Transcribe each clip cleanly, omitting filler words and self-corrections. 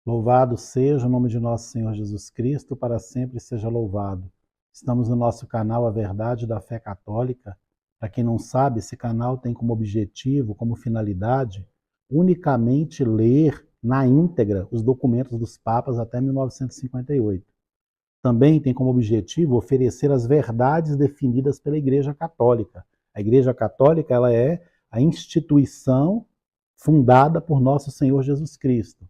Louvado seja o nome de nosso Senhor Jesus Cristo, para sempre seja louvado. Estamos no nosso canal A Verdade da Fé Católica. Para quem não sabe, esse canal tem como objetivo, como finalidade, unicamente ler na íntegra os documentos dos papas até 1958. Também tem como objetivo oferecer as verdades definidas pela Igreja Católica. A Igreja Católica, ela é a instituição fundada por nosso Senhor Jesus Cristo.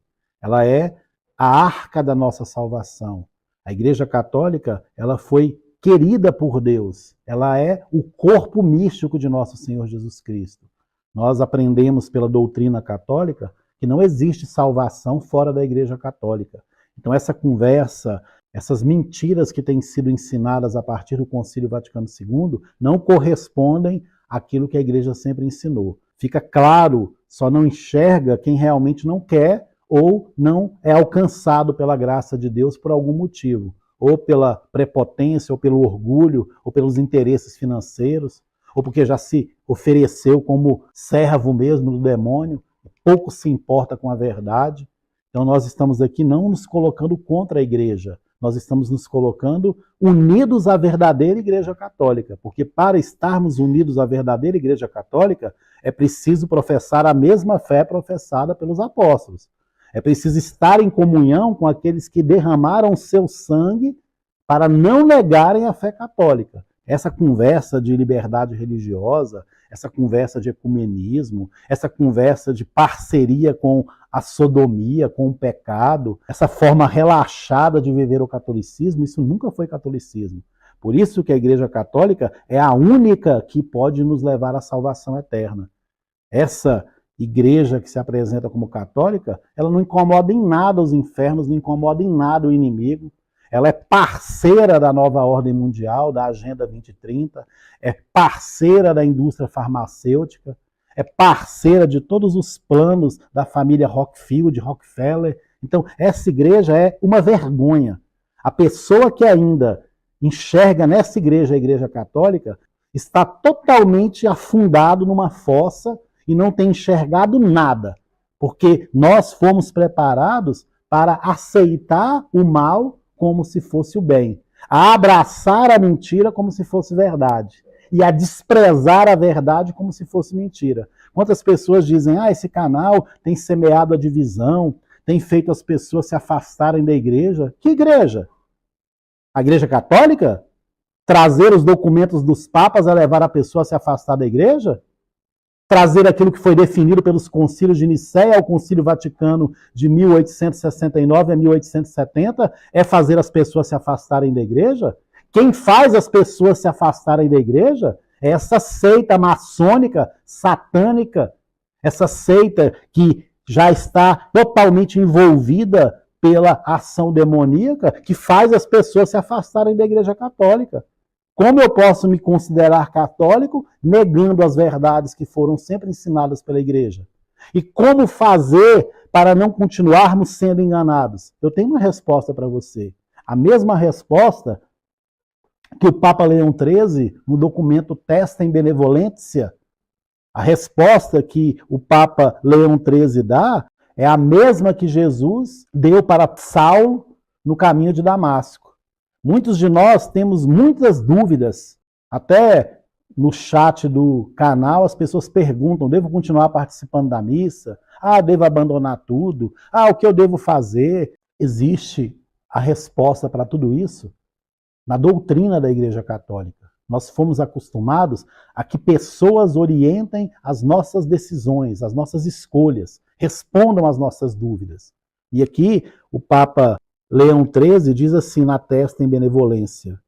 Ela é a arca da nossa salvação. A Igreja Católica, ela foi querida por Deus. Ela é o corpo místico de nosso Senhor Jesus Cristo. Nós aprendemos pela doutrina católica que não existe salvação fora da Igreja Católica. Então essa conversa, essas mentiras que têm sido ensinadas a partir do Concílio Vaticano II não correspondem àquilo que a Igreja sempre ensinou. Fica claro, só não enxerga quem realmente não quer ou não é alcançado pela graça de Deus por algum motivo, ou pela prepotência, ou pelo orgulho, ou pelos interesses financeiros, ou porque já se ofereceu como servo mesmo do demônio, pouco se importa com a verdade. Então nós estamos aqui não nos colocando contra a igreja, nós estamos nos colocando unidos à verdadeira Igreja Católica, porque para estarmos unidos à verdadeira Igreja Católica, é preciso professar a mesma fé professada pelos apóstolos. É preciso estar em comunhão com aqueles que derramaram seu sangue para não negarem a fé católica. Essa conversa de liberdade religiosa, essa conversa de ecumenismo, essa conversa de parceria com a sodomia, com o pecado, essa forma relaxada de viver o catolicismo, isso nunca foi catolicismo. Por isso que a Igreja Católica é a única que pode nos levar à salvação eterna. Essa igreja que se apresenta como católica, ela não incomoda em nada os infernos, não incomoda em nada o inimigo. Ela é parceira da nova ordem mundial, da Agenda 2030, é parceira da indústria farmacêutica, é parceira de todos os planos da família Rockfield, Rockefeller. Então, essa igreja é uma vergonha. A pessoa que ainda enxerga nessa igreja, a Igreja Católica, está totalmente afundado numa fossa e não tem enxergado nada, porque nós fomos preparados para aceitar o mal como se fosse o bem, a abraçar a mentira como se fosse verdade e a desprezar a verdade como se fosse mentira. Quantas pessoas dizem, esse canal tem semeado a divisão, tem feito as pessoas se afastarem da igreja. Que igreja? A Igreja Católica? Trazer os documentos dos papas a levar a pessoa a se afastar da igreja? Trazer aquilo que foi definido pelos concílios de Nicéia ao Concílio Vaticano de 1869 a 1870 é fazer as pessoas se afastarem da igreja? Quem faz as pessoas se afastarem da igreja é essa seita maçônica, satânica, essa seita que já está totalmente envolvida pela ação demoníaca que faz as pessoas se afastarem da Igreja Católica. Como eu posso me considerar católico negando as verdades que foram sempre ensinadas pela igreja? E como fazer para não continuarmos sendo enganados? Eu tenho uma resposta para você. A mesma resposta que o Papa Leão XIII, no documento Testa em Benevolência, a resposta que o Papa Leão XIII dá é a mesma que Jesus deu para Saulo no caminho de Damasco. Muitos de nós temos muitas dúvidas, até no chat do canal as pessoas perguntam, devo continuar participando da missa? Devo abandonar tudo? O que eu devo fazer? Existe a resposta para tudo isso na doutrina da Igreja Católica. Nós fomos acostumados a que pessoas orientem as nossas decisões, as nossas escolhas, respondam às nossas dúvidas. E aqui o Papa Leão XIII diz assim na Testa em Benevolência,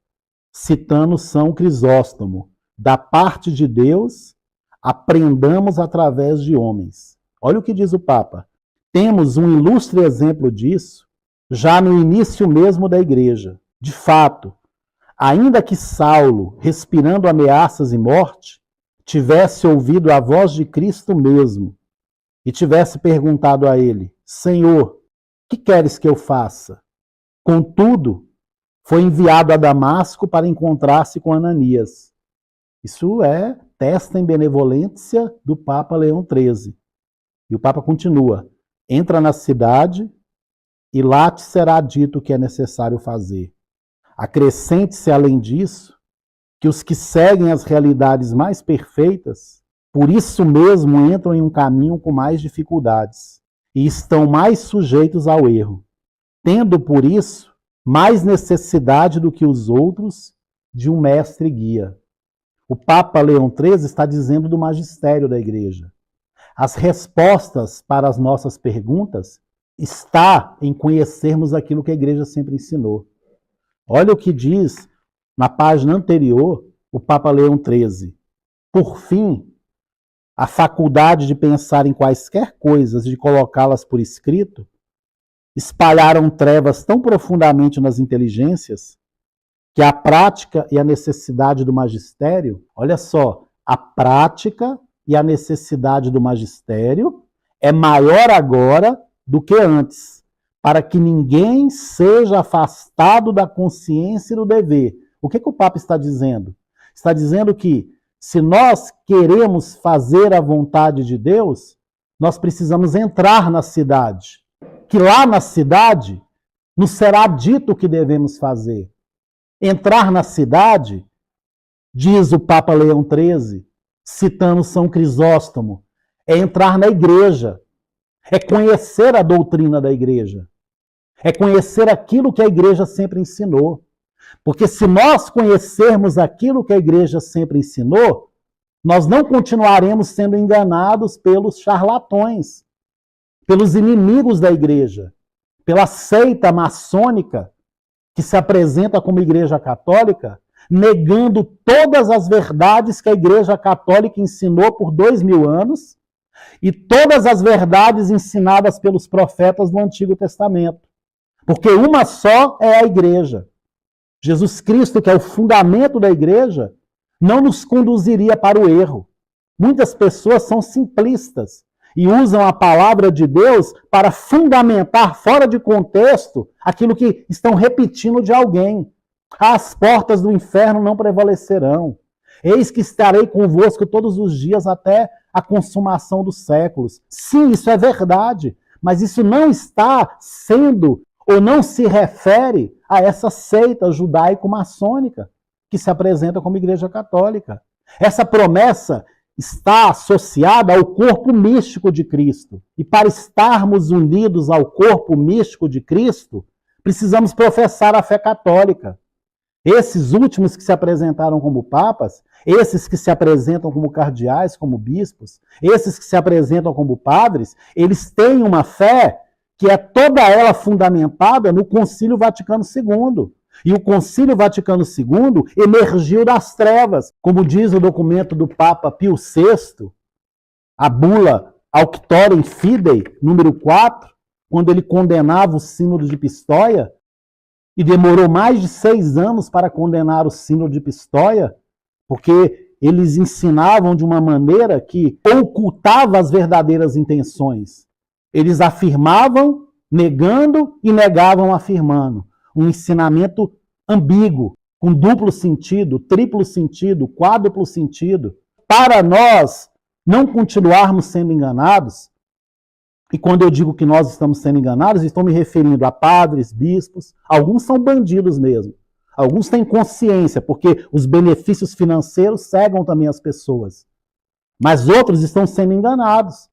citando São Crisóstomo, da parte de Deus, aprendamos através de homens. Olha o que diz o Papa. Temos um ilustre exemplo disso já no início mesmo da igreja. De fato, ainda que Saulo, respirando ameaças e morte, tivesse ouvido a voz de Cristo mesmo e tivesse perguntado a ele, Senhor, que queres que eu faça? Contudo, foi enviado a Damasco para encontrar-se com Ananias. Isso é Testa em Benevolência do Papa Leão XIII. E o Papa continua, entra na cidade, e lá te será dito o que é necessário fazer. Acrescente-se, além disso, que os que seguem as realidades mais perfeitas, por isso mesmo entram em um caminho com mais dificuldades e estão mais sujeitos ao erro, tendo por isso mais necessidade do que os outros de um mestre guia. O Papa Leão XIII está dizendo do magistério da Igreja. As respostas para as nossas perguntas está em conhecermos aquilo que a Igreja sempre ensinou. Olha o que diz na página anterior o Papa Leão XIII. Por fim, a faculdade de pensar em quaisquer coisas e de colocá-las por escrito espalharam trevas tão profundamente nas inteligências que a prática e a necessidade do magistério, olha só, a prática e a necessidade do magistério é maior agora do que antes, para que ninguém seja afastado da consciência e do dever. O que o Papa está dizendo? Está dizendo que se nós queremos fazer a vontade de Deus, nós precisamos entrar na cidade. Que lá na cidade nos será dito o que devemos fazer. Entrar na cidade, diz o Papa Leão XIII, citando São Crisóstomo, é entrar na igreja, é conhecer a doutrina da igreja, é conhecer aquilo que a igreja sempre ensinou. Porque se nós conhecermos aquilo que a igreja sempre ensinou, nós não continuaremos sendo enganados pelos charlatões, pelos inimigos da igreja, pela seita maçônica que se apresenta como igreja católica, negando todas as verdades que a igreja católica ensinou por 2000 anos e todas as verdades ensinadas pelos profetas do Antigo Testamento. Porque uma só é a igreja. Jesus Cristo, que é o fundamento da igreja, não nos conduziria para o erro. Muitas pessoas são simplistas e usam a palavra de Deus para fundamentar fora de contexto aquilo que estão repetindo de alguém. As portas do inferno não prevalecerão. Eis que estarei convosco todos os dias até a consumação dos séculos. Sim, isso é verdade, mas isso não está sendo ou não se refere a essa seita judaico-maçônica que se apresenta como igreja católica. Essa promessa está associada ao corpo místico de Cristo. E para estarmos unidos ao corpo místico de Cristo, precisamos professar a fé católica. Esses últimos que se apresentaram como papas, esses que se apresentam como cardeais, como bispos, esses que se apresentam como padres, eles têm uma fé que é toda ela fundamentada no Concílio Vaticano II. E o Concílio Vaticano II emergiu das trevas, como diz o documento do Papa Pio VI, a bula Auctorem Fidei, número 4, quando ele condenava o Sínodo de Pistoia, e demorou mais de 6 anos para condenar o Sínodo de Pistoia, porque eles ensinavam de uma maneira que ocultava as verdadeiras intenções. Eles afirmavam negando e negavam afirmando. Um ensinamento ambíguo, com duplo sentido, triplo sentido, quádruplo sentido. Para nós não continuarmos sendo enganados, e quando eu digo que nós estamos sendo enganados, estou me referindo a padres, bispos, alguns são bandidos mesmo. Alguns têm consciência, porque os benefícios financeiros cegam também as pessoas. Mas outros estão sendo enganados,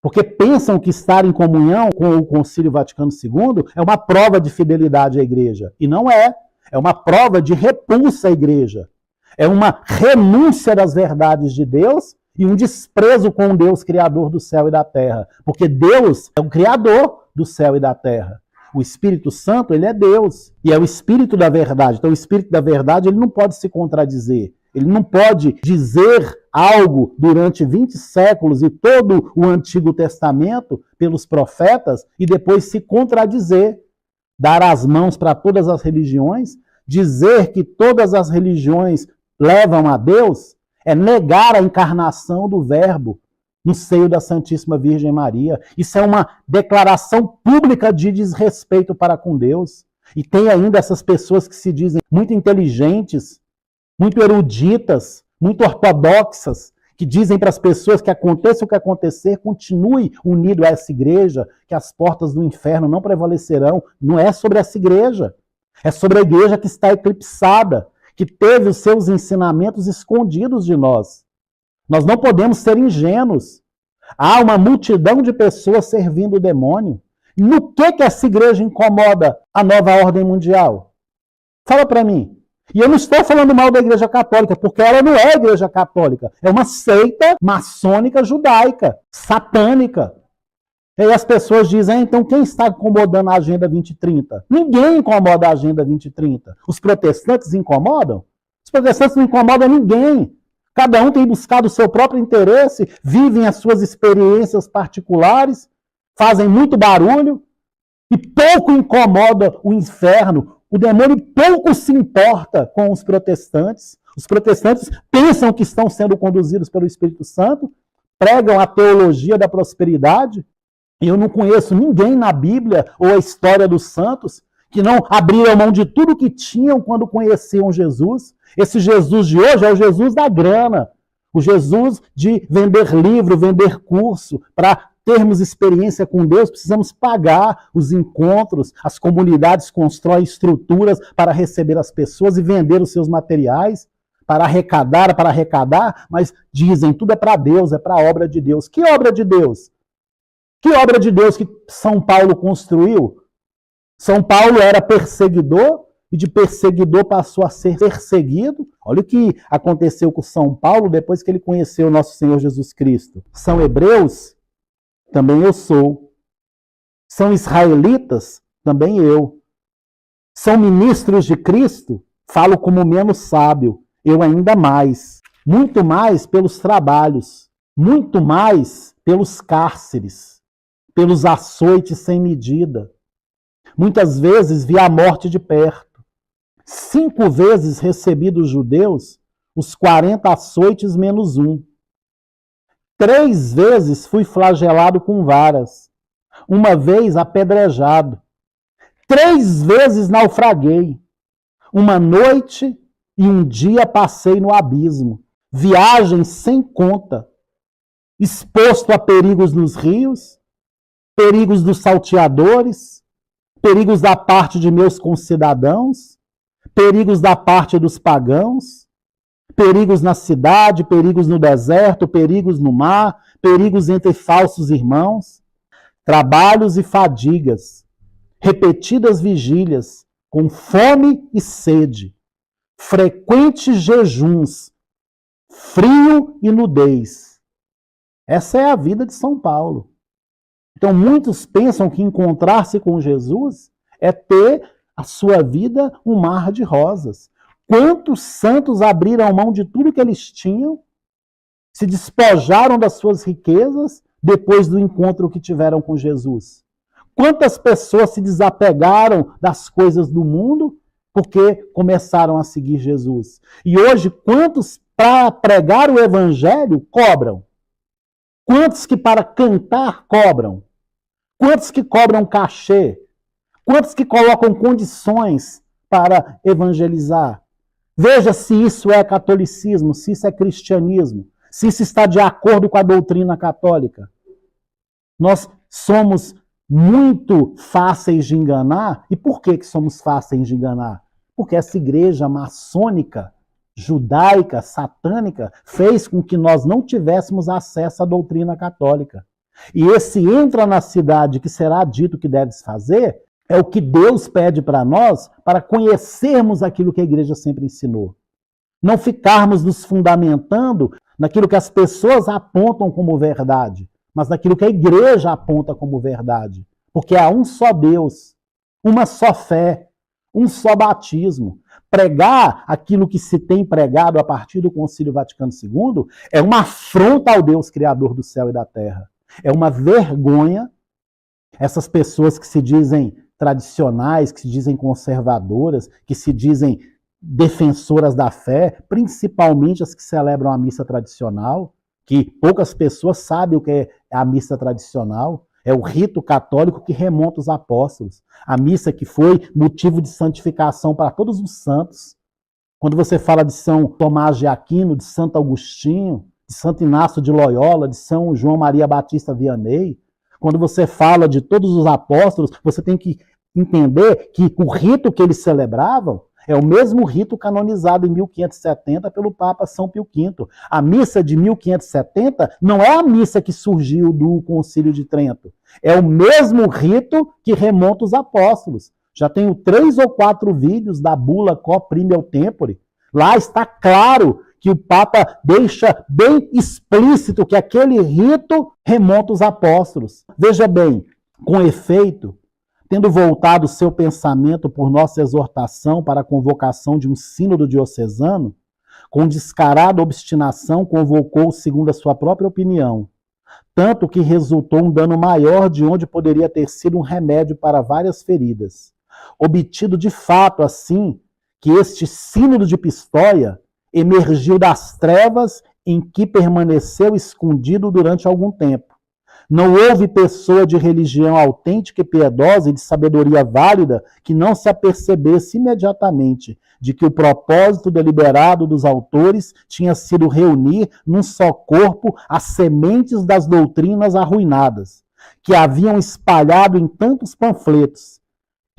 porque pensam que estar em comunhão com o Concílio Vaticano II é uma prova de fidelidade à igreja. E não é. É uma prova de repulsa à igreja. É uma renúncia das verdades de Deus e um desprezo com o Deus criador do céu e da terra. Porque Deus é o criador do céu e da terra. O Espírito Santo, ele é Deus. E é o Espírito da verdade. Então o Espírito da verdade, ele não pode se contradizer. Ele não pode dizer algo durante 20 séculos e todo o Antigo Testamento pelos profetas e depois se contradizer, dar as mãos para todas as religiões, dizer que todas as religiões levam a Deus, é negar a encarnação do Verbo no seio da Santíssima Virgem Maria. Isso é uma declaração pública de desrespeito para com Deus. E tem ainda essas pessoas que se dizem muito inteligentes, muito eruditas, muito ortodoxas, que dizem para as pessoas que aconteça o que acontecer, continue unido a essa igreja, que as portas do inferno não prevalecerão. Não é sobre essa igreja. É sobre a igreja que está eclipsada, que teve os seus ensinamentos escondidos de nós. Nós não podemos ser ingênuos. Há uma multidão de pessoas servindo o demônio. No que essa igreja incomoda a nova ordem mundial? Fala para mim. E eu não estou falando mal da igreja católica, porque ela não é a igreja católica. É uma seita maçônica judaica, satânica. E aí as pessoas dizem, então quem está incomodando a Agenda 2030? Ninguém incomoda a Agenda 2030. Os protestantes incomodam? Os protestantes não incomodam ninguém. Cada um tem buscado o seu próprio interesse, vivem as suas experiências particulares, fazem muito barulho e pouco incomoda o inferno. O demônio pouco se importa com os protestantes. Os protestantes pensam que estão sendo conduzidos pelo Espírito Santo, pregam a teologia da prosperidade. E eu não conheço ninguém na Bíblia ou a história dos santos que não abriram mão de tudo que tinham quando conheciam Jesus. Esse Jesus de hoje é o Jesus da grana, o Jesus de vender livro, vender curso. Para termos experiência com Deus, precisamos pagar os encontros, as comunidades constroem estruturas para receber as pessoas e vender os seus materiais, para arrecadar, mas dizem, tudo é para Deus, é para a obra de Deus. Que obra de Deus? Que obra de Deus que São Paulo construiu? São Paulo era perseguidor e de perseguidor passou a ser perseguido. Olha o que aconteceu com São Paulo depois que ele conheceu o nosso Senhor Jesus Cristo. São hebreus? Também eu sou. São israelitas? Também eu. São ministros de Cristo? Falo como menos sábio. Eu ainda mais. Muito mais pelos trabalhos. Muito mais pelos cárceres. Pelos açoites sem medida. Muitas vezes vi a morte de perto. 5 vezes recebi dos judeus os 40 açoites menos 1. 3 vezes fui flagelado com varas. 1 vez apedrejado. 3 vezes naufraguei. 1 noite e 1 dia passei no abismo. Viagem sem conta. Exposto a perigos nos rios, perigos dos salteadores, perigos da parte de meus concidadãos, perigos da parte dos pagãos, perigos na cidade, perigos no deserto, perigos no mar, perigos entre falsos irmãos, trabalhos e fadigas, repetidas vigílias, com fome e sede, frequentes jejuns, frio e nudez. Essa é a vida de São Paulo. Então, muitos pensam que encontrar-se com Jesus é ter a sua vida um mar de rosas. Quantos santos abriram mão de tudo que eles tinham, se despojaram das suas riquezas depois do encontro que tiveram com Jesus? Quantas pessoas se desapegaram das coisas do mundo porque começaram a seguir Jesus? E hoje, quantos para pregar o evangelho cobram? Quantos que para cantar cobram? Quantos que cobram cachê? Quantos que colocam condições para evangelizar? Veja se isso é catolicismo, se isso é cristianismo, se isso está de acordo com a doutrina católica. Nós somos muito fáceis de enganar. E por que somos fáceis de enganar? Porque essa igreja maçônica, judaica, satânica, fez com que nós não tivéssemos acesso à doutrina católica. E esse entra na cidade que será dito que deves fazer, é o que Deus pede para nós, para conhecermos aquilo que a igreja sempre ensinou. Não ficarmos nos fundamentando naquilo que as pessoas apontam como verdade, mas naquilo que a igreja aponta como verdade. Porque há um só Deus, uma só fé, um só batismo. Pregar aquilo que se tem pregado a partir do Concílio Vaticano II é uma afronta ao Deus Criador do céu e da terra. É uma vergonha essas pessoas que se dizem tradicionais, que se dizem conservadoras, que se dizem defensoras da fé, principalmente as que celebram a missa tradicional, que poucas pessoas sabem o que é a missa tradicional. É o rito católico que remonta os apóstolos. A missa que foi motivo de santificação para todos os santos. Quando você fala de São Tomás de Aquino, de Santo Agostinho, de Santo Inácio de Loyola, de São João Maria Batista Vianney, quando você fala de todos os apóstolos, você tem que entender que o rito que eles celebravam é o mesmo rito canonizado em 1570 pelo Papa São Pio V. A missa de 1570 não é a missa que surgiu do Concílio de Trento. É o mesmo rito que remonta os apóstolos. Já tenho 3 ou 4 vídeos da bula Quo Primeo Tempore. Lá está claro que o Papa deixa bem explícito que aquele rito remonta os apóstolos. Veja bem, com efeito, tendo voltado seu pensamento por nossa exortação para a convocação de um sínodo diocesano, com descarada obstinação convocou segundo a sua própria opinião, tanto que resultou um dano maior de onde poderia ter sido um remédio para várias feridas. Obtido de fato, assim, que este sínodo de Pistoia emergiu das trevas em que permaneceu escondido durante algum tempo. Não houve pessoa de religião autêntica e piedosa e de sabedoria válida que não se apercebesse imediatamente de que o propósito deliberado dos autores tinha sido reunir num só corpo as sementes das doutrinas arruinadas, que haviam espalhado em tantos panfletos,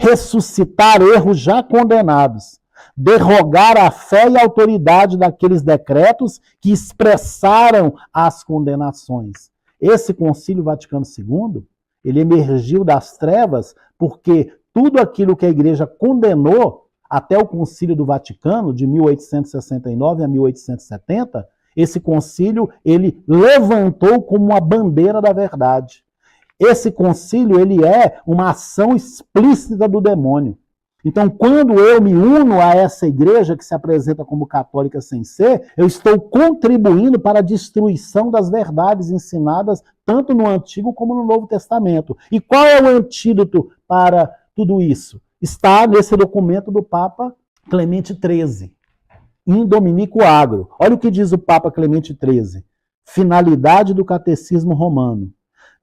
ressuscitar erros já condenados, derrogar a fé e a autoridade daqueles decretos que expressaram as condenações. Esse Concílio Vaticano II, ele emergiu das trevas porque tudo aquilo que a Igreja condenou até o Concílio do Vaticano, de 1869 a 1870, esse concílio ele levantou como uma bandeira da verdade. Esse concílio ele é uma ação explícita do demônio. Então, quando eu me uno a essa igreja que se apresenta como católica sem ser, eu estou contribuindo para a destruição das verdades ensinadas tanto no Antigo como no Novo Testamento. E qual é o antídoto para tudo isso? Está nesse documento do Papa Clemente XIII, In Dominico Agro. Olha o que diz o Papa Clemente XIII. Finalidade do Catecismo Romano.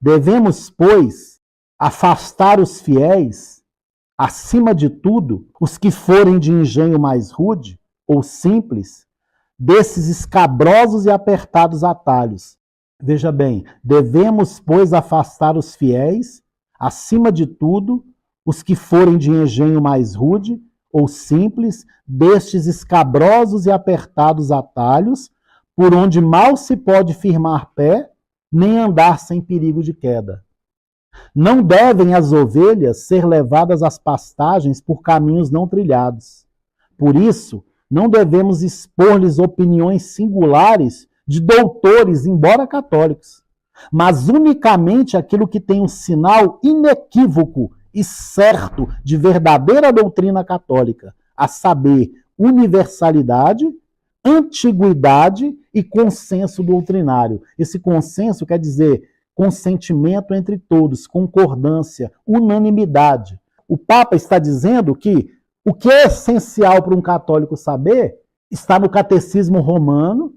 Devemos, pois, afastar os fiéis, acima de tudo, os que forem de engenho mais rude ou simples, desses escabrosos e apertados atalhos. Veja bem, devemos, pois, afastar os fiéis, acima de tudo, os que forem de engenho mais rude ou simples, destes escabrosos e apertados atalhos, por onde mal se pode firmar pé, nem andar sem perigo de queda. Não devem as ovelhas ser levadas às pastagens por caminhos não trilhados. Por isso, não devemos expor-lhes opiniões singulares de doutores, embora católicos, mas unicamente aquilo que tem um sinal inequívoco e certo de verdadeira doutrina católica, a saber, universalidade, antiguidade e consenso doutrinário. Esse consenso quer dizer consentimento entre todos, concordância, unanimidade. O Papa está dizendo que o que é essencial para um católico saber está no Catecismo Romano,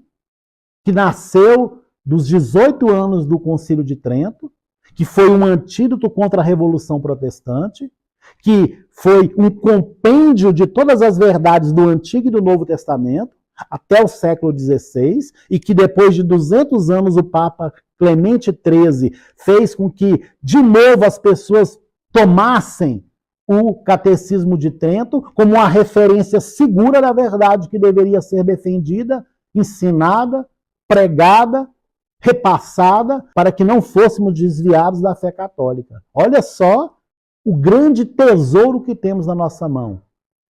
que nasceu dos 18 anos do Concílio de Trento, que foi um antídoto contra a Revolução Protestante, que foi um compêndio de todas as verdades do Antigo e do Novo Testamento, até o século XVI, e que depois de 200 anos o Papa Clemente XIII fez com que, de novo, as pessoas tomassem o Catecismo de Trento como uma referência segura da verdade que deveria ser defendida, ensinada, pregada, repassada, para que não fôssemos desviados da fé católica. Olha só o grande tesouro que temos na nossa mão.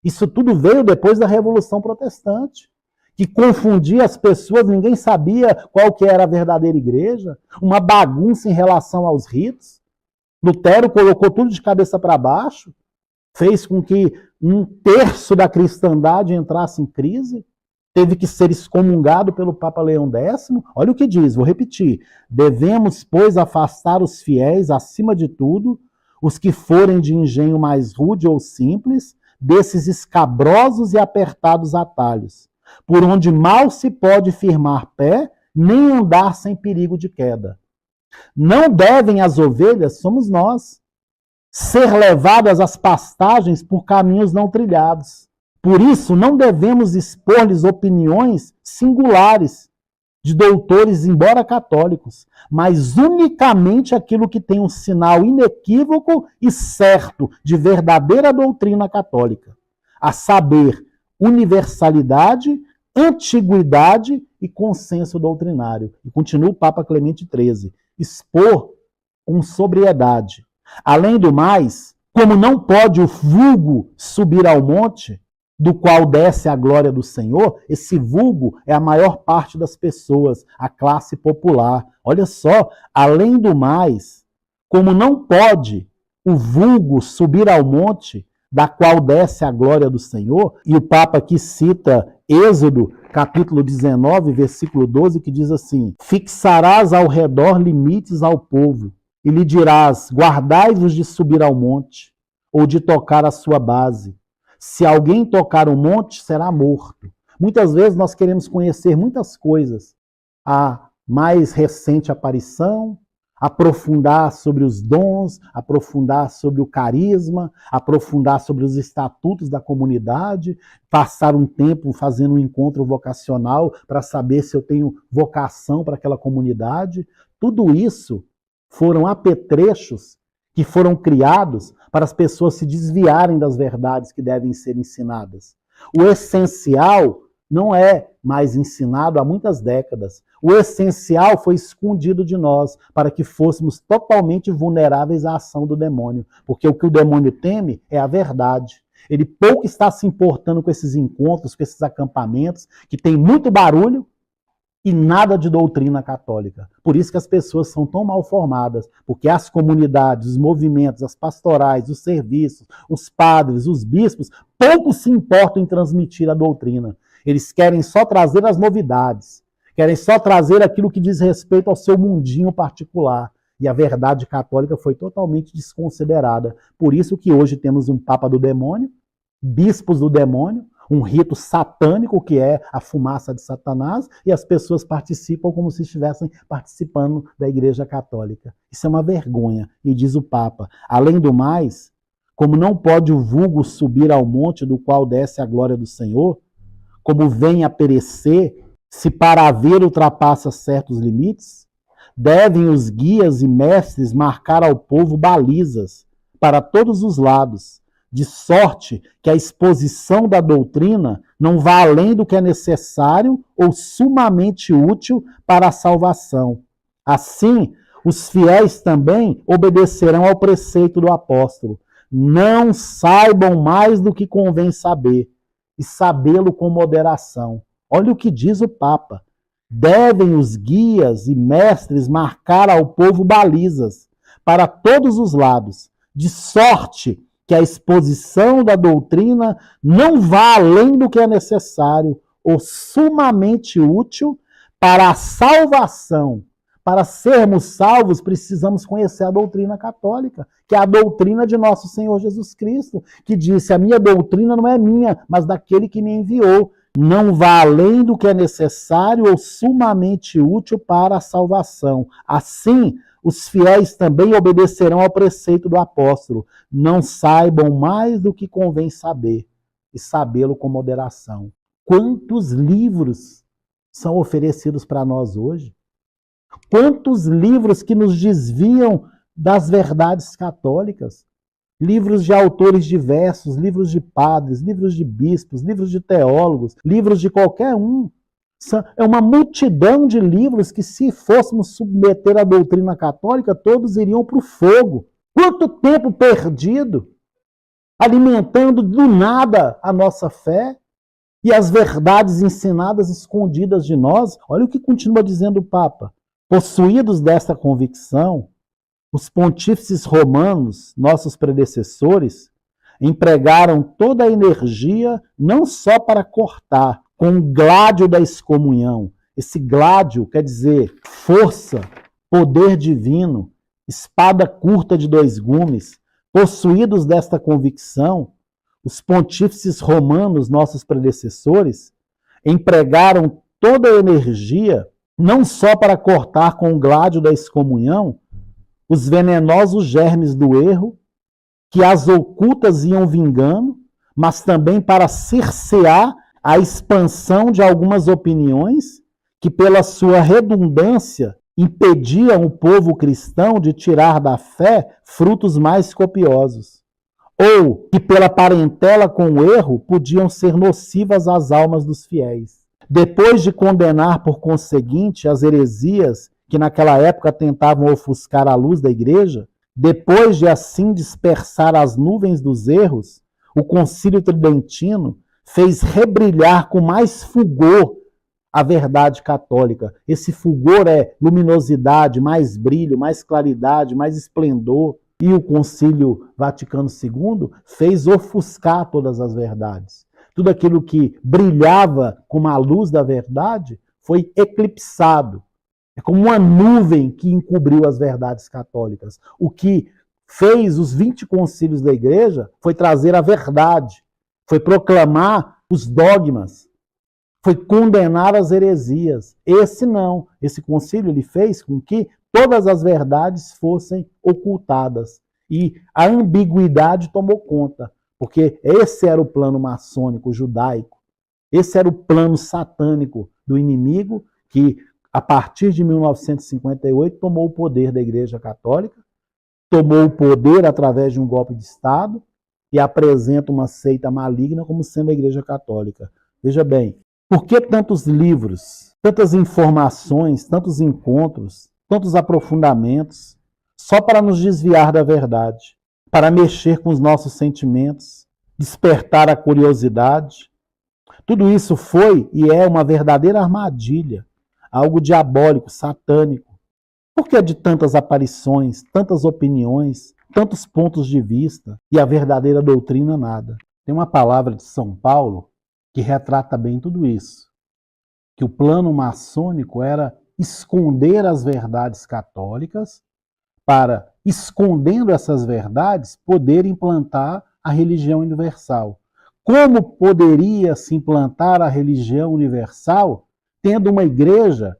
Isso tudo veio depois da Revolução Protestante, que confundia as pessoas, ninguém sabia qual que era a verdadeira igreja, uma bagunça em relação aos ritos. Lutero colocou tudo de cabeça para baixo, fez com que 1/3 da cristandade entrasse em crise, teve que ser excomungado pelo Papa Leão X. Olha o que diz, vou repetir. Devemos, pois, afastar os fiéis, acima de tudo, os que forem de engenho mais rude ou simples, desses escabrosos e apertados atalhos, por onde mal se pode firmar pé, nem andar sem perigo de queda. Não devem as ovelhas, somos nós, ser levadas às pastagens por caminhos não trilhados. Por isso, não devemos expor-lhes opiniões singulares de doutores, embora católicos, mas unicamente aquilo que tem um sinal inequívoco e certo de verdadeira doutrina católica, a saber, universalidade, antiguidade e consenso doutrinário. E continua o Papa Clemente XIII, expor com sobriedade. Além do mais, como não pode o vulgo subir ao monte, do qual desce a glória do Senhor, esse vulgo é a maior parte das pessoas, a classe popular. Olha só, além do mais, como não pode o vulgo subir ao monte, da qual desce a glória do Senhor, e o Papa aqui cita Êxodo, capítulo 19, versículo 12, que diz assim: fixarás ao redor limites ao povo, e lhe dirás, guardai-vos de subir ao monte, ou de tocar a sua base. Se alguém tocar o monte, será morto. Muitas vezes nós queremos conhecer muitas coisas. A mais recente aparição, aprofundar sobre os dons, aprofundar sobre o carisma, aprofundar sobre os estatutos da comunidade, passar um tempo fazendo um encontro vocacional para saber se eu tenho vocação para aquela comunidade. Tudo isso foram apetrechos que foram criados para as pessoas se desviarem das verdades que devem ser ensinadas. O essencial não é mais ensinado há muitas décadas. O essencial foi escondido de nós para que fôssemos totalmente vulneráveis à ação do demônio. Porque o que o demônio teme é a verdade. Ele pouco está se importando com esses encontros, com esses acampamentos, que tem muito barulho e nada de doutrina católica. Por isso que as pessoas são tão mal formadas, porque as comunidades, os movimentos, as pastorais, os serviços, os padres, os bispos, pouco se importam em transmitir a doutrina. Eles querem só trazer as novidades, querem só trazer aquilo que diz respeito ao seu mundinho particular. E a verdade católica foi totalmente desconsiderada. Por isso que hoje temos um Papa do demônio, bispos do demônio, um rito satânico, que é a fumaça de Satanás, e as pessoas participam como se estivessem participando da Igreja Católica. Isso é uma vergonha. E diz o Papa, além do mais, como não pode o vulgo subir ao monte do qual desce a glória do Senhor, como vem a perecer, se para haver ultrapassa certos limites, devem os guias e mestres marcar ao povo balizas para todos os lados, de sorte que a exposição da doutrina não vá além do que é necessário ou sumamente útil para a salvação. Assim, os fiéis também obedecerão ao preceito do apóstolo. Não saibam mais do que convém saber, e sabê-lo com moderação. Olha o que diz o Papa. Devem os guias e mestres marcar ao povo balizas para todos os lados, de sorte que a exposição da doutrina não vá além do que é necessário ou sumamente útil para a salvação. Para sermos salvos, precisamos conhecer a doutrina católica, que é a doutrina de nosso Senhor Jesus Cristo, que disse, a minha doutrina não é minha, mas daquele que me enviou. Não vá além do que é necessário ou sumamente útil para a salvação. Assim, os fiéis também obedecerão ao preceito do apóstolo. Não saibam mais do que convém saber, e sabê-lo com moderação. Quantos livros são oferecidos para nós hoje? Quantos livros que nos desviam das verdades católicas? Livros de autores diversos, livros de padres, livros de bispos, livros de teólogos, livros de qualquer um. É uma multidão de livros que, se fôssemos submeter à doutrina católica, todos iriam para o fogo. Quanto tempo perdido alimentando do nada a nossa fé e as verdades ensinadas escondidas de nós. Olha o que continua dizendo o Papa. Possuídos desta convicção, os pontífices romanos, nossos predecessores, empregaram toda a energia não só para cortar com o gládio da excomunhão. Esse gládio quer dizer força, poder divino, espada curta de 2 gumes. Possuídos desta convicção, os pontífices romanos, nossos predecessores, empregaram toda a energia não só para cortar com o gládio da excomunhão os venenosos germes do erro, que as ocultas iam vingando, mas também para cercear a expansão de algumas opiniões que pela sua redundância impediam o povo cristão de tirar da fé frutos mais copiosos, ou que pela parentela com o erro podiam ser nocivas às almas dos fiéis. Depois de condenar, por conseguinte, as heresias que naquela época tentavam ofuscar a luz da igreja, depois de assim dispersar as nuvens dos erros, o Concílio Tridentino fez rebrilhar com mais fulgor a verdade católica. Esse fulgor é luminosidade, mais brilho, mais claridade, mais esplendor. E o Concílio Vaticano II fez ofuscar todas as verdades. Tudo aquilo que brilhava como a luz da verdade foi eclipsado. É como uma nuvem que encobriu as verdades católicas. O que fez os 20 concílios da igreja foi trazer a verdade, foi proclamar os dogmas, foi condenar as heresias. Esse não. Esse concílio ele fez com que todas as verdades fossem ocultadas. E a ambiguidade tomou conta, porque esse era o plano maçônico judaico, esse era o plano satânico do inimigo que, a partir de 1958, tomou o poder da Igreja Católica, tomou o poder através de um golpe de Estado e apresenta uma seita maligna como sendo a Igreja Católica. Veja bem, por que tantos livros, tantas informações, tantos encontros, tantos aprofundamentos, só para nos desviar da verdade, para mexer com os nossos sentimentos, despertar a curiosidade? Tudo isso foi e é uma verdadeira armadilha, algo diabólico, satânico. Por que de tantas aparições, tantas opiniões, tantos pontos de vista e a verdadeira doutrina nada? Tem uma palavra de São Paulo que retrata bem tudo isso, que o plano maçônico era esconder as verdades católicas para, escondendo essas verdades, poder implantar a religião universal. Como poderia se implantar a religião universal tendo uma igreja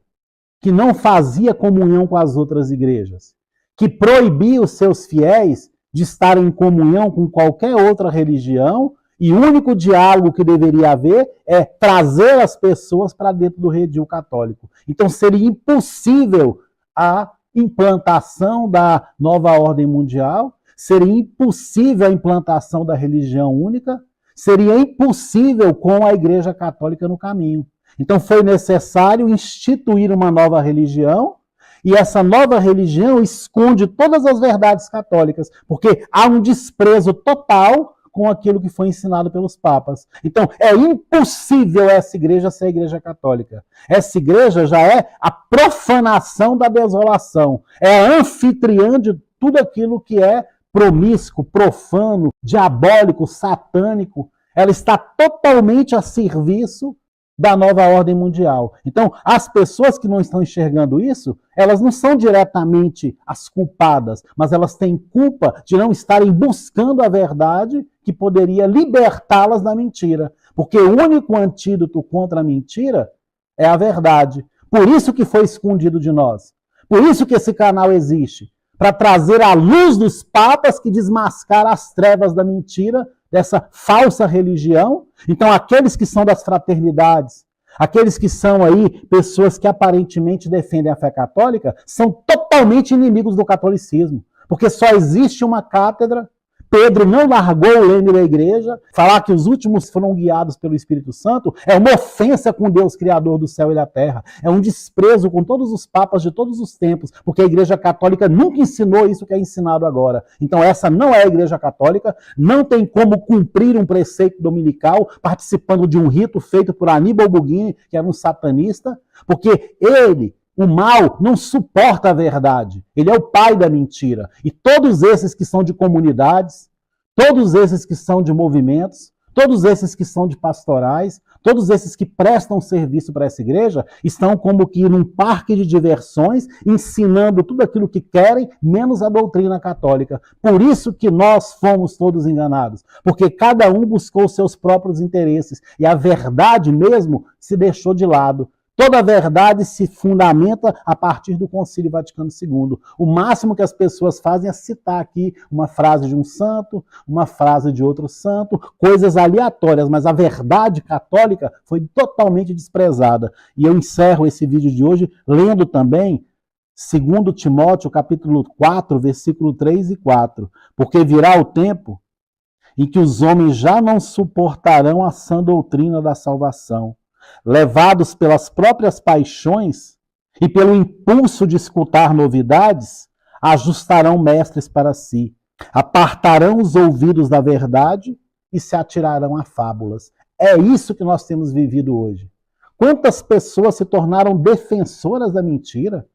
que não fazia comunhão com as outras igrejas, que proibia os seus fiéis de estar em comunhão com qualquer outra religião, e o único diálogo que deveria haver é trazer as pessoas para dentro do redil católico. Então seria impossível a implantação da nova ordem mundial, seria impossível a implantação da religião única, seria impossível com a Igreja Católica no caminho. Então foi necessário instituir uma nova religião, e essa nova religião esconde todas as verdades católicas, porque há um desprezo total com aquilo que foi ensinado pelos papas. Então é impossível essa igreja ser a Igreja Católica. Essa igreja já é a profanação da desolação, é a anfitriã de tudo aquilo que é promíscuo, profano, diabólico, satânico. Ela está totalmente a serviço da nova ordem mundial. Então, as pessoas que não estão enxergando isso, elas não são diretamente as culpadas, mas elas têm culpa de não estarem buscando a verdade que poderia libertá-las da mentira. Porque o único antídoto contra a mentira é a verdade. Por isso que foi escondido de nós. Por isso que esse canal existe. Para trazer a luz dos papas que desmascara as trevas da mentira, dessa falsa religião. Então, aqueles que são das fraternidades, aqueles que são aí pessoas que aparentemente defendem a fé católica, são totalmente inimigos do catolicismo. Porque só existe uma cátedra. Pedro não largou o leme da igreja. Falar que os últimos foram guiados pelo Espírito Santo é uma ofensa com Deus, Criador do céu e da terra. É um desprezo com todos os papas de todos os tempos, porque a Igreja Católica nunca ensinou isso que é ensinado agora. Então essa não é a Igreja Católica, não tem como cumprir um preceito dominical participando de um rito feito por Aníbal Buguini, que era um satanista, porque ele, o mal, não suporta a verdade. Ele é o pai da mentira. E todos esses que são de comunidades, todos esses que são de movimentos, todos esses que são de pastorais, todos esses que prestam serviço para essa igreja, estão como que num parque de diversões, ensinando tudo aquilo que querem, menos a doutrina católica. Por isso que nós fomos todos enganados. Porque cada um buscou seus próprios interesses. E a verdade mesmo se deixou de lado. Toda a verdade se fundamenta a partir do Concílio Vaticano II. O máximo que as pessoas fazem é citar aqui uma frase de um santo, uma frase de outro santo, coisas aleatórias, mas a verdade católica foi totalmente desprezada. E eu encerro esse vídeo de hoje lendo também 2 Timóteo, capítulo 4, versículo 3 e 4. Porque virá o tempo em que os homens já não suportarão a sã doutrina da salvação, levados pelas próprias paixões e pelo impulso de escutar novidades, ajustarão mestres para si, apartarão os ouvidos da verdade e se atirarão a fábulas. É isso que nós temos vivido hoje. Quantas pessoas se tornaram defensoras da mentira?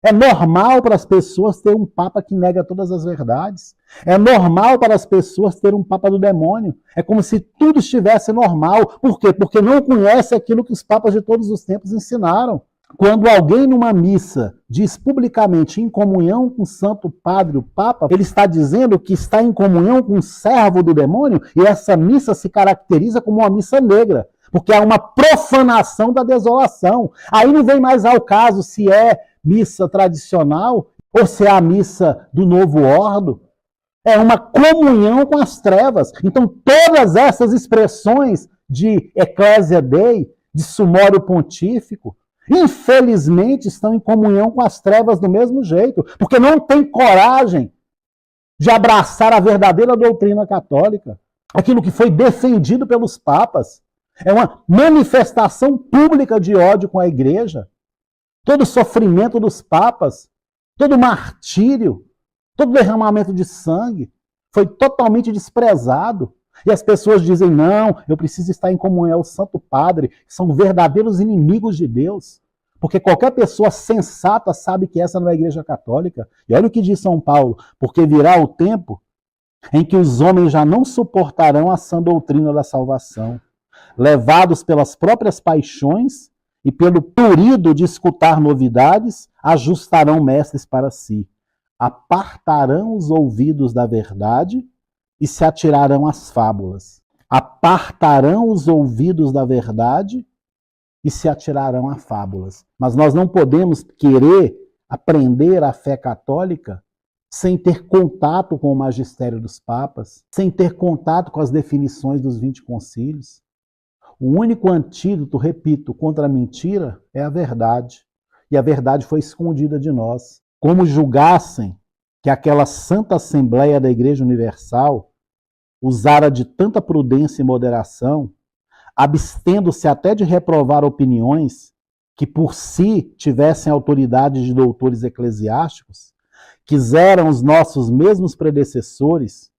É normal para as pessoas ter um papa que nega todas as verdades. É normal para as pessoas ter um papa do demônio. É como se tudo estivesse normal. Por quê? Porque não conhece aquilo que os papas de todos os tempos ensinaram. Quando alguém numa missa diz publicamente em comunhão com o Santo Padre, o Papa, ele está dizendo que está em comunhão com o servo do demônio, e essa missa se caracteriza como uma missa negra, porque há uma profanação da desolação. Aí não vem mais ao caso se é missa tradicional ou se é a missa do novo ordo. É uma comunhão com as trevas. Então, todas essas expressões de Ecclesia Dei, de Sumório Pontífico, infelizmente estão em comunhão com as trevas do mesmo jeito, porque não tem coragem de abraçar a verdadeira doutrina católica, aquilo que foi defendido pelos papas. É uma manifestação pública de ódio com a igreja. Todo o sofrimento dos papas, todo o martírio, todo o derramamento de sangue foi totalmente desprezado. E as pessoas dizem, não, eu preciso estar em comunhão ao Santo Padre, que são verdadeiros inimigos de Deus. Porque qualquer pessoa sensata sabe que essa não é a Igreja Católica. E olha o que diz São Paulo, porque virá o tempo em que os homens já não suportarão a sã doutrina da salvação, levados pelas próprias paixões e pelo prurido de escutar novidades, ajustarão mestres para si, apartarão os ouvidos da verdade e se atirarão às fábulas. Apartarão os ouvidos da verdade e se atirarão a fábulas. Mas nós não podemos querer aprender a fé católica sem ter contato com o magistério dos papas, sem ter contato com as definições dos 20 concílios. O único antídoto, repito, contra a mentira é a verdade. E a verdade foi escondida de nós. Como julgassem que aquela Santa Assembleia da Igreja Universal usara de tanta prudência e moderação, abstendo-se até de reprovar opiniões que por si tivessem autoridade de doutores eclesiásticos, quiseram os nossos mesmos predecessores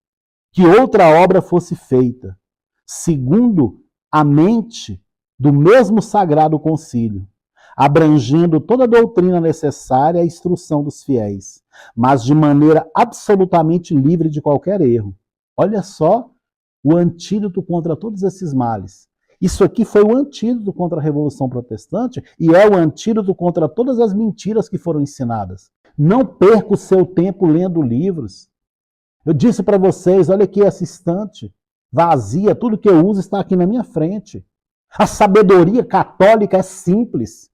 que outra obra fosse feita, segundo a mente do mesmo Sagrado Concílio, abrangendo toda a doutrina necessária à instrução dos fiéis, mas de maneira absolutamente livre de qualquer erro. Olha só o antídoto contra todos esses males. Isso aqui foi o antídoto contra a Revolução Protestante e é o antídoto contra todas as mentiras que foram ensinadas. Não perca o seu tempo lendo livros. Eu disse para vocês, olha aqui essa estante vazia, tudo que eu uso está aqui na minha frente. A sabedoria católica é simples.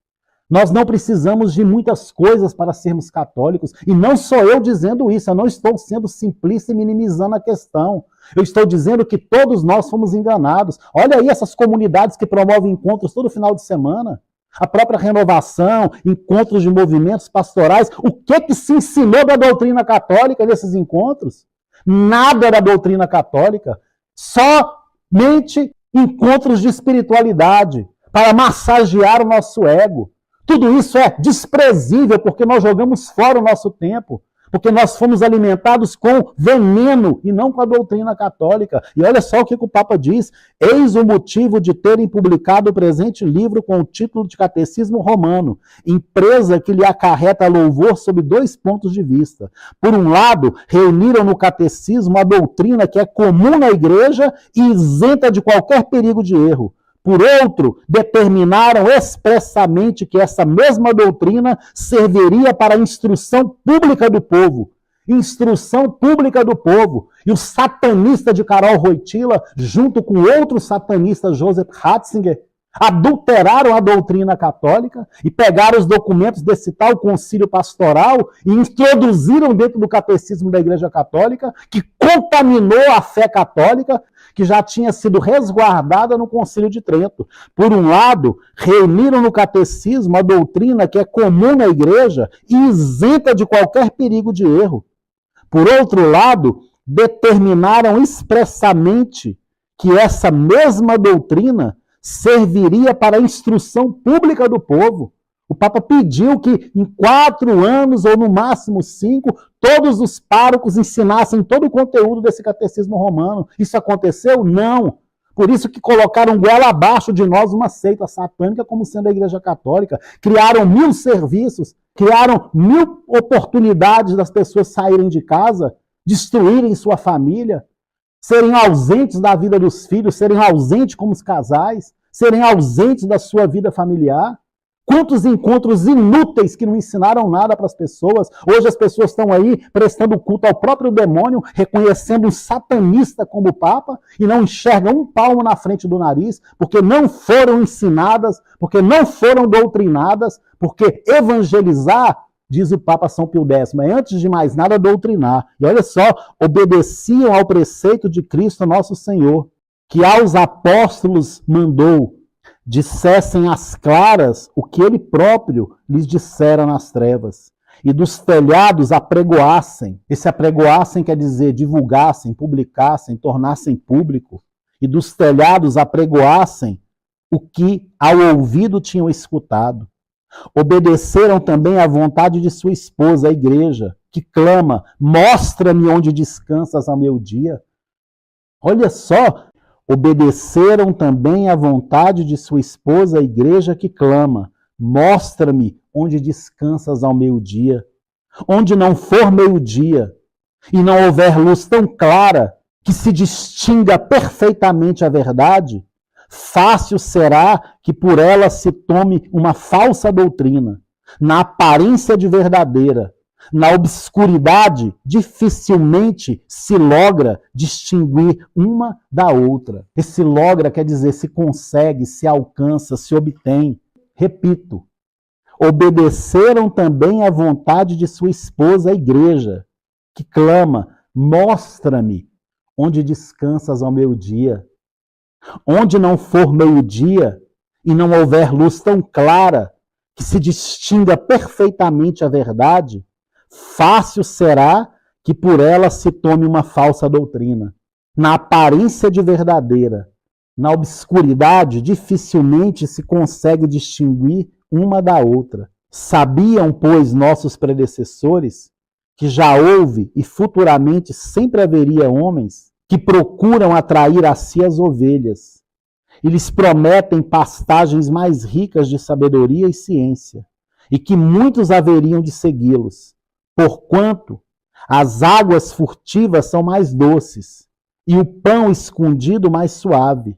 Nós não precisamos de muitas coisas para sermos católicos. E não sou eu dizendo isso, eu não estou sendo simplista e minimizando a questão. Eu estou dizendo que todos nós fomos enganados. Olha aí essas comunidades que promovem encontros todo final de semana. A própria Renovação, encontros de movimentos pastorais. O que se ensinou da doutrina católica nesses encontros? Nada da doutrina católica. Somente encontros de espiritualidade para massagear o nosso ego. Tudo isso é desprezível porque nós jogamos fora o nosso tempo, porque nós fomos alimentados com veneno e não com a doutrina católica. E olha só o que o Papa diz: eis o motivo de terem publicado o presente livro com o título de Catecismo Romano, empresa que lhe acarreta louvor sob 2 pontos de vista. Por um lado, reuniram no catecismo a doutrina que é comum na igreja e isenta de qualquer perigo de erro. Por outro, determinaram expressamente que essa mesma doutrina serviria para a instrução pública do povo. Instrução pública do povo. E o satanista de Karol Wojtyła, junto com outro satanista, Joseph Ratzinger, adulteraram a doutrina católica e pegaram os documentos desse tal concílio pastoral e introduziram dentro do catecismo da Igreja Católica, que contaminou a fé católica, que já tinha sido resguardada no Concílio de Trento. Por um lado, reuniram no catecismo a doutrina que é comum na Igreja e isenta de qualquer perigo de erro. Por outro lado, determinaram expressamente que essa mesma doutrina serviria para a instrução pública do povo. O Papa pediu que em 4 anos, ou no máximo 5, todos os párocos ensinassem todo o conteúdo desse catecismo romano. Isso aconteceu? Não. Por isso que colocaram goela abaixo de nós uma seita satânica como sendo a Igreja Católica. Criaram 1000 serviços, criaram 1000 oportunidades das pessoas saírem de casa, destruírem sua família, serem ausentes da vida dos filhos, serem ausentes como os casais, serem ausentes da sua vida familiar. Quantos encontros inúteis que não ensinaram nada para as pessoas. Hoje as pessoas estão aí prestando culto ao próprio demônio, reconhecendo um satanista como Papa e não enxergam um palmo na frente do nariz, porque não foram ensinadas, porque não foram doutrinadas, porque evangelizar, diz o Papa São Pio X, é antes de mais nada doutrinar. E olha só, obedeciam ao preceito de Cristo nosso Senhor, que aos apóstolos mandou, dissessem às claras o que ele próprio lhes dissera nas trevas. E dos telhados apregoassem. Esse apregoassem quer dizer divulgassem, publicassem, tornassem público. E dos telhados apregoassem o que ao ouvido tinham escutado. Obedeceram também à vontade de sua esposa, a igreja, que clama, mostra-me onde descansas ao meu dia. Olha só, obedeceram também à vontade de sua esposa, a igreja, que clama, mostra-me onde descansas ao meio-dia. Onde não for meio-dia e não houver luz tão clara que se distinga perfeitamente a verdade, fácil será que por ela se tome uma falsa doutrina, na aparência de verdadeira. Na obscuridade, dificilmente se logra distinguir uma da outra. Esse logra quer dizer se consegue, se alcança, se obtém. Repito, obedeceram também à vontade de sua esposa, a igreja, que clama, mostra-me onde descansas ao meio-dia. Onde não for meio-dia e não houver luz tão clara que se distinga perfeitamente a verdade, fácil será que por ela se tome uma falsa doutrina. Na aparência de verdadeira, na obscuridade, dificilmente se consegue distinguir uma da outra. Sabiam, pois, nossos predecessores que já houve e futuramente sempre haveria homens que procuram atrair a si as ovelhas e lhes prometem pastagens mais ricas de sabedoria e ciência, e que muitos haveriam de segui-los, porquanto as águas furtivas são mais doces e o pão escondido mais suave.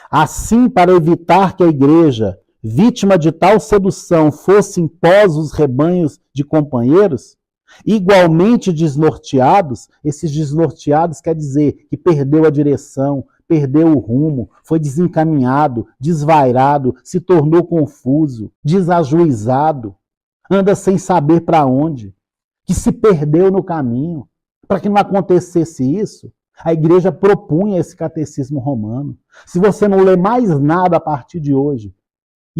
Assim, para evitar que a igreja, vítima de tal sedução, fosse impós os rebanhos de companheiros, igualmente desnorteados, esses desnorteados quer dizer que perdeu a direção, perdeu o rumo, foi desencaminhado, desvairado, se tornou confuso, desajuizado, anda sem saber para onde, que se perdeu no caminho. Para que não acontecesse isso, a igreja propunha esse catecismo romano. Se você não lê mais nada a partir de hoje,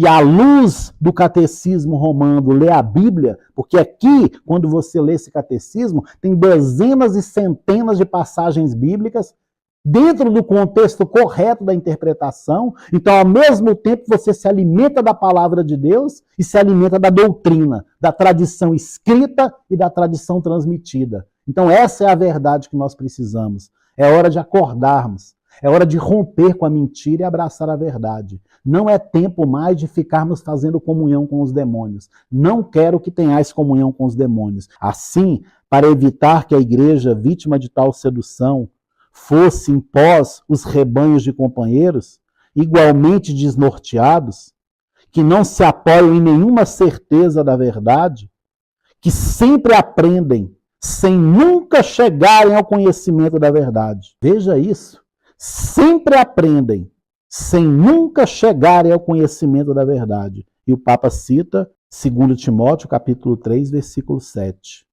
e à luz do catecismo romano, lê a Bíblia, porque aqui, quando você lê esse catecismo, tem dezenas e centenas de passagens bíblicas dentro do contexto correto da interpretação. Então, ao mesmo tempo, você se alimenta da palavra de Deus e se alimenta da doutrina, da tradição escrita e da tradição transmitida. Então, essa é a verdade que nós precisamos. É hora de acordarmos. É hora de romper com a mentira e abraçar a verdade. Não é tempo mais de ficarmos fazendo comunhão com os demônios. Não quero que tenhais comunhão com os demônios. Assim, para evitar que a igreja, vítima de tal sedução, fosse impós os rebanhos de companheiros, igualmente desnorteados, que não se apoiam em nenhuma certeza da verdade, que sempre aprendem sem nunca chegarem ao conhecimento da verdade. Veja isso. Sempre aprendem sem nunca chegarem ao conhecimento da verdade. E o Papa cita 2 Timóteo, capítulo 3, versículo 7.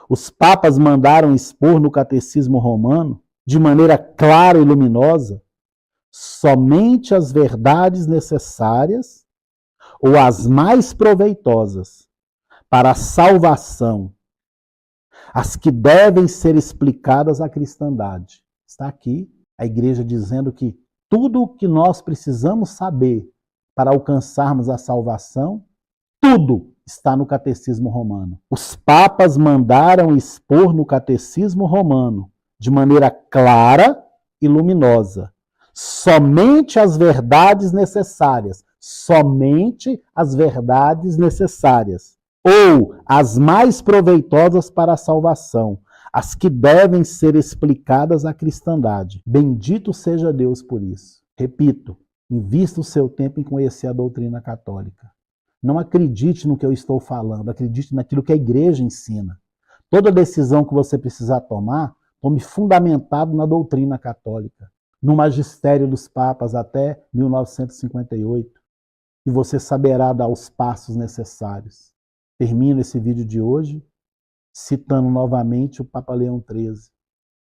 Os papas mandaram expor no catecismo romano, de maneira clara e luminosa, somente as verdades necessárias ou as mais proveitosas para a salvação, as que devem ser explicadas à cristandade. Está aqui a igreja dizendo que tudo o que nós precisamos saber para alcançarmos a salvação, tudo está no catecismo romano. Os papas mandaram expor no catecismo romano, de maneira clara e luminosa, somente as verdades necessárias, somente as verdades necessárias, ou as mais proveitosas para a salvação, as que devem ser explicadas à cristandade. Bendito seja Deus por isso. Repito, invista o seu tempo em conhecer a doutrina católica. Não acredite no que eu estou falando, acredite naquilo que a igreja ensina. Toda decisão que você precisar tomar, tome fundamentado na doutrina católica, no magistério dos papas até 1958, e você saberá dar os passos necessários. Termino esse vídeo de hoje citando novamente o Papa Leão XIII.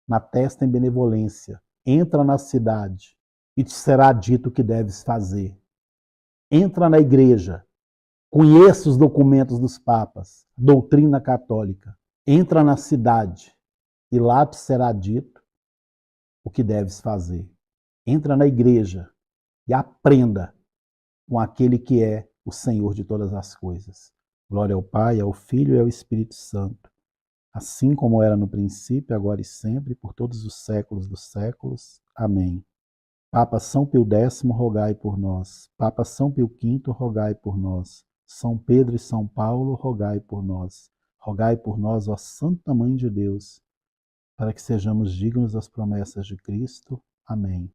Na testa em benevolência, entra na cidade e te será dito o que deves fazer. Entra na igreja, conheça os documentos dos papas, doutrina católica. Entra na cidade e lá te será dito o que deves fazer. Entra na igreja e aprenda com aquele que é o Senhor de todas as coisas. Glória ao Pai, ao Filho e ao Espírito Santo, assim como era no princípio, agora e sempre, por todos os séculos dos séculos. Amém. Papa São Pio X, rogai por nós. Papa São Pio V, rogai por nós. São Pedro e São Paulo, rogai por nós. Rogai por nós, ó Santa Mãe de Deus, para que sejamos dignos das promessas de Cristo. Amém.